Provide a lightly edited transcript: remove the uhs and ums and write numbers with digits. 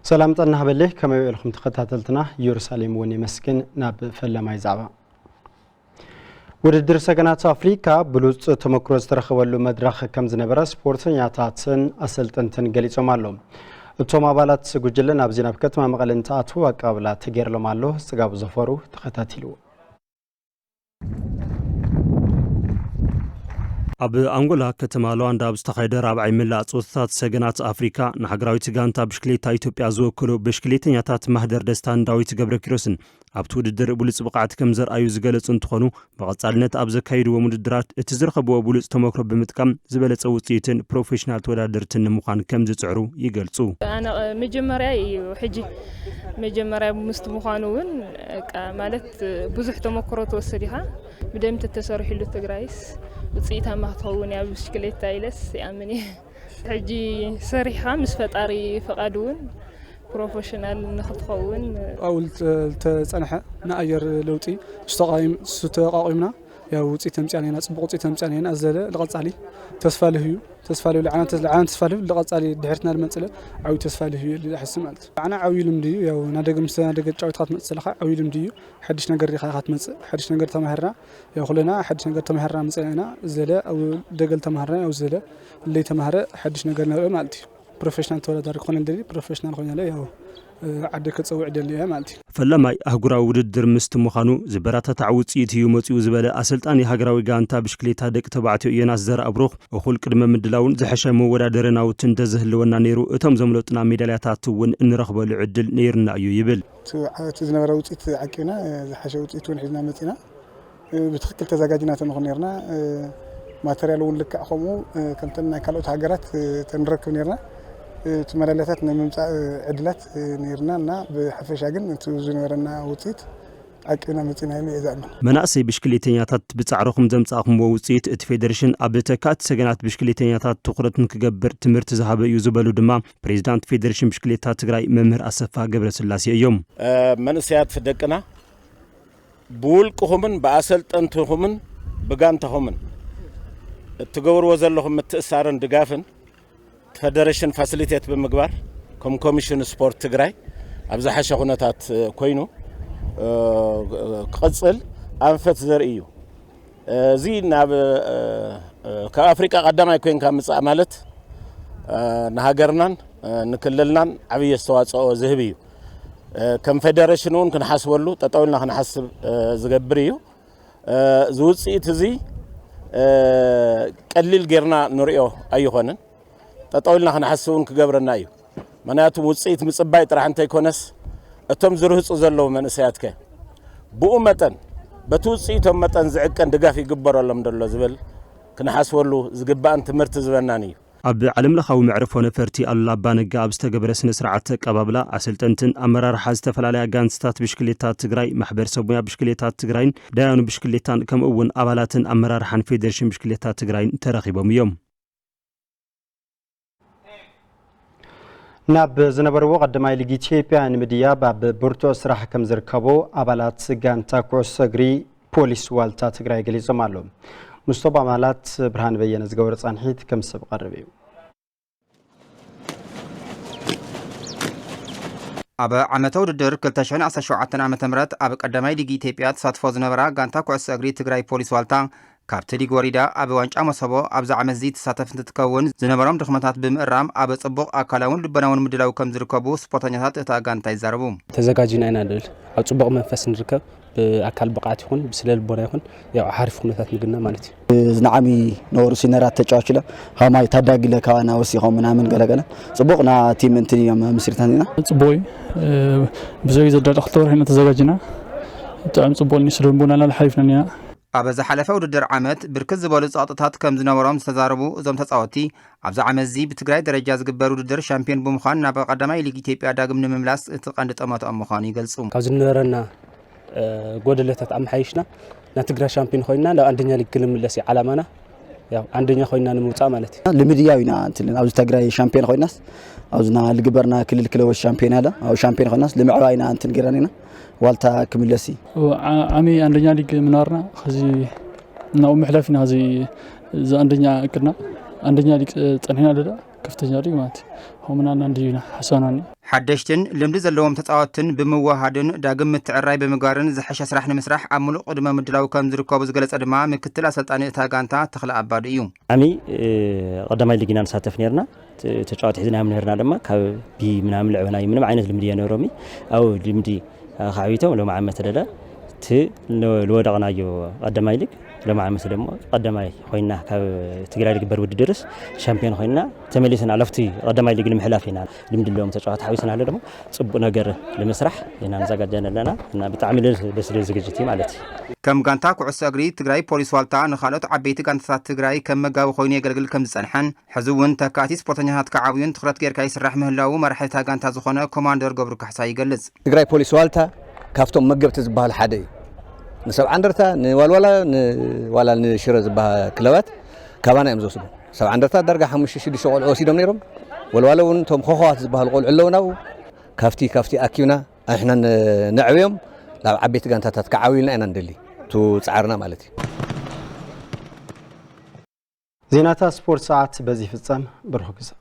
سلام طنا بليه كما يقولكم تخطاتلتنا يروساليم وني مسكن ناب فلماي زعبا ውድድር ሰገናት አፍሪካ ብሉጽ ተመክሮ ዝተረኸበሉ መድረኽ ከም ዝነበረ ስፖርተኛታትን አሰልጠንትን ገሊጾማሉ እቶም አባላት ጉጅለን አብዚና ከተማ መቀለን ተአቱ አቀባብላ ተገርለማሉ ጽጋቡ ዘፈሩ ተከታትሉ ኣብ አንጎላ ከተማ ሉዋንዳ ብዝተኻየደ ራብዓይ ምላእ ጾታታት ሰገናት አፍሪካ ንሃገራዊት ጋንታ ብሽክሌታ ኢትዮጵያ ዝወከሉ ብሽክሌተኛታት ማህደር ደስታን ዳዊት ገብረኪሮስን ኣብቲ ውድድር ብሉጽ ብቕዓት ከም ዘርአዩ ዝገለጹ እንትኾኑ ብቐጻልነት ኣብ ዘካየድዎ ውድድራት እቲ ዝረኸብዎ ብሉጽ ተመክሮ ብምጥቃም ዝበለጸ ውጽኢትን ፕሮፌሽናል ተወዳደርትን ንምዃን ከም ዝጽዕሩ ይገልጹ። ኣነ መጀመርያ ሕጂ መጀመርያ ምስቲ ምዃኑ እውን ማለት ብዙሕ ተመክሮ ተወሰዲኻ ብደምብ ተሰርሒሉ ትግራይስ ውጽኢታ ማኽተውን ያ ብሽክሌታ ኢለስ ያምኒ ሕጂ ሰሪኻ ምስ ፈጣሪ ፈቃዱን ፕሮፌሽናል ንኽትኸውን أول تصنح نأجر لوتي استقايم ستقايمنا يا وصيت تمصانينا صبق وصيت تمصانينا أزله لقصالي تسفاله تسفاله لعنة تسفاله لقصالي دحرتنا المنصله عوي تسفاله لحس مالت انا عوي لمدي يا نادق مسنادق ጫውታት መጽለኻ عوي لمدي حدش ነገር ሪኻ ካትመጽ حدش ነገር ተማህራ يا خلنا حدش ነገር ተማህራ መጽና زله او دغل ተማህራ او زله اللي ተማህረ حدش ነገር ነው ማለት بروفيشنال ተወዳዳሪ ኮነ እንደሊ بروفيشنال ኮነ ያው عدك تصوع دليها مالتي فلما هغراو ውድድር ምስት ምዃኑ ዝበራታ ውጽኢት እዩ መጽኡ ዝበለ አሰልጣን የሃገራዊ ጋንታ ብሽክሌታ ደቅ ተባዕትዮ የናስ ዘር አብሮኽ እኹል ቅድመ ምድላውን ዝሐሸ መወዳደርናውት እንደዝህልወና ነይሩ እቶም ዘምለጡና ሜዳልያታት እውን እንረኽበሉ ዕድል ነይርና እዩ ይብል ዝነበረ ውጽኢት ዓቂና ዝሐሸ ውጽኢት እውን ሒዝና መጽና ብትክክል ተዘጋጅና ተንኾን ነርና ማተሪያል እውን ልክዕ ከምኡ ከምተና ካልኦት ሃገራት ተንረክብ ነርና تمرلتات نممصا عدلات نيرنا بحفشا ግን ዝነበረና ውጽኢት አቂና መጽና ይዛል መናእሰይ ብሽክሌተኛታት ብጻዕሮኹም ዘምጻኹም ውጽኢት እቲ ፌደሬሽን ኣብ ተካት ሰገናት ብሽክሌተኛታት ትኹረትን ክገብር ትምህርቲ ዝሃበ እዩ ዝበሉ ድማ ፕሬዝዳንት ፌደሬሽን ብሽክሌታ ትግራይ መምህር አሰፋ ገብረስላሴ እዮም መንእሰያት ደቅና ብውልቅኹምን ብኣሰልጠንትኹምን ብጋንታኹምን እትገብርዎ ዘለኹም ምትእሳርን ድጋፍን فدرشن فاسيليتيت بمغبار كم كوميشن سبورت تግራይ ابز حشه خناتات كوينو قصل انفت زرئዩ زي ناب كافريكا قداماي كوين كمصا مالت نهاجرنان نكللنان عبي استواصኦ زهبዩ كم فدرشنون كنحسبلو تطاولنا كنحسب زغبرዩ زوصيت زي قليل غيرنا نريو ايخونن تطاولنا كنحسبون كغبرنا እዩ مناتو ውጽኢት ምጽባይ ጥራሕ እንተ ይኮነስ እቶም ዝርህጹ ዘለው መንእሰያትከ ብኡ መጠን በትውጽኢቶም መጠን ዝዕቀን ድጋፍ ይግበረሎም ደሎ ዝብል ክንሓስበሉ ዝግባእን ትምህርቲ ዝበናን እዩ ኣብ ዓለም ለኻዊ መዕረፎ ነፈርቲ ኣሉላ ኣባነጋ ኣብ ዝተገበረ ስነ ስርዓት ተቀባብላ አሰልጠንትን ኣመራርሓ ዝተፈላለያ ጋንታታት ብሽክሌታ ትግራይ ማሕበረሰብ ሙያ ብሽክሌታ ትግራይን ዳያኑ ብሽክሌታን ከምኡውን ኣባላትን ኣመራርሓን ፌደሬሽን ብሽክሌታ ትግራይን ተረኺቦም እዮም ናብ ዝነበርዎ ቀዳማይ ሊግ ኢትዮጵያ ንምድያ ኣብ ብርቱ ስራሕ ከም ዝርከቡ ኣባላት ጋንታ ኩዕሶ እግሪ ፖሊስ ዋልታ ትግራይ ገሊጾም ኣለዉ ሙስቶባ ኣባላት ብርሃን በየነ ዝገበረ ጻንሒት ከም ሰብ ቀረበ እዩ ኣብ ዓመታዊ ውድድር 2017 ዓ.ም ኣብ ቀዳማይ ሊግ ኢትዮጵያ ተሳትፎ ዝነበራ ጋንታ ኩዕሶ እግሪ ትግራይ ፖሊስ ዋልታ ካብቲ ሊግ ወሪዳ ኣብ ዋንጫ መሰቦ ኣብ ዛዕመዚ ተሳተፍቲ እንትትከውን ዝነበሮም ድኽመታት ብምእራም ኣብ ጽቡቕ ኣካላውን ልበናውን ምድላው ከም ዝርከቡ ስፖርተኛታት እታ ጋንታ ይዛረቡ ተዘጋጅና ኢና ንብል ኣብ ጽቡቕ መንፈስ ንርከብ ብኣካል ብቕዓት ይኹን ብስነ ልቦና ይኹን ያው ሓሪፍ ኩነታት ንግና ማለት እዩ ዝናዓሚ ኖሩ ሲነራት ተጫዋችለ ሃማይ ታዳጊለ ካና ወሲኹም ምናምን ገለገለ ጽቡቕና ቲም እንትን እዮም መስሪታኒና ጽቡቕ ብዙይ ዘዳድኽ ተወርሕና ተዘጋጅና ጣዕም ጽቡቕ ንስርቡና ለሓሪፍና ኣብ ዝሓለፈ ውድድር ዓመት ብርክት ዝበሉ ጸቕጥታት ከም ዝነበሮም ዝተዛረቡ እዞም ተጻወቲ ኣብ ዛዕመዚ ብትግራይ ደረጃ ዝግበር ውድድር ሻምፒዮን ብምዃን ናብ ቀዳማይ ሊግ ኢትዮጵያ ዳግም ንምምላስ እቲ ቀንዲ ጠመቶኦም ምዃኑ ይገልጹ ካብ ዝነበረና ጎደለታት ኣምሓይሽና ና ትግራይ ሻምፒዮን ኮይና ናብ አንደኛ ሊግ ንምለስ ዓላማና ያው አንደኛ ኮይና ንምውጻእ ማለት እዩ ልምድያዊና እንትን ኣብ ትግራይ ሻምፒዮን ኮይናስ ኣብዝና ልግበርና ክልል ክለቦች ሻምፒዮን አለ ኣብ ሻምፒዮን ኮይናስ ልምዕባይና እንትን ገራኒና ዋልታ ክምለሲ አሚ አንደኛ ሊግ ምናርና ከዚ ነው محلفنا هذه አንደኛ እቅድና አንደኛ ሊግ ጸንህና ደዳ ከፍተኛ ሊግ ማለት ሆምና አንደኛ ሐሰናኒ ሓደሽትን ልምዲ ዘለዎም ተጻወትን ብምዋሃድን ዳግም ምትዕራይ ብምጋርን ዝሐሸ ስራሕ ንምስራሕ ኣብ ሙሉእ ቅድመ ምድላው ከም ዝርከቡ ዝገለጸ ድማ ምክትል አሰልጣኒ እታ ጋንታ ተኽለ ኣባዲ እዩ ዓሚ ቀዳማይ ሊግና ንሳተፍ ነርና ተጫዋት ሒዝና ነርና ድማ ካብ ቢ ምናምን ልዕበና ምንም ዓይነት ልምዲ የነሮሚ ኣው ልምዲ ካዕቢቶም ሎም ዓመት ደለ ቲ ለወደቕናዮ ቀዳማይ ሊግ لما عمس دمو قدماي خوينا كاب تجري لك برود درس شامبيون خوينا تمليسنا لفتي قدماي لك المحلافينا لمد اليوم تشوات حويسنا هذا دمو صب نجر لمسرح لنا نزاجنا لنا إن بتعمل بس لزوجتي مالتي كم غانتا كعس أجري تجري بوليس والتا نخالط عبيت غانتا تجري كم جاو خويني قلقل كم زنحن حزون تكاتي سبورتنيات كعاوين تخرط غير كايس الرحمة الله ومرحلة غانتا زخنا كوماندر قبر كحساي جلز تجري بوليس والتا كافتم مجبت زبها الحدي نسب عندرتا ولا نشرز بها كلوات كبانا يمزوسو سب عندرتا درجة حمش شيء شغل أوسيدهم نيرم ولا ونتهم خوات بها القول علونا كافتي أكيونا إحنا نعويهم لا عبيت جانتا تتكعويلنا أنا ندلي تو سعرنا مالتي زيناتا سبورت ساعات بزي في الصم بروح كذا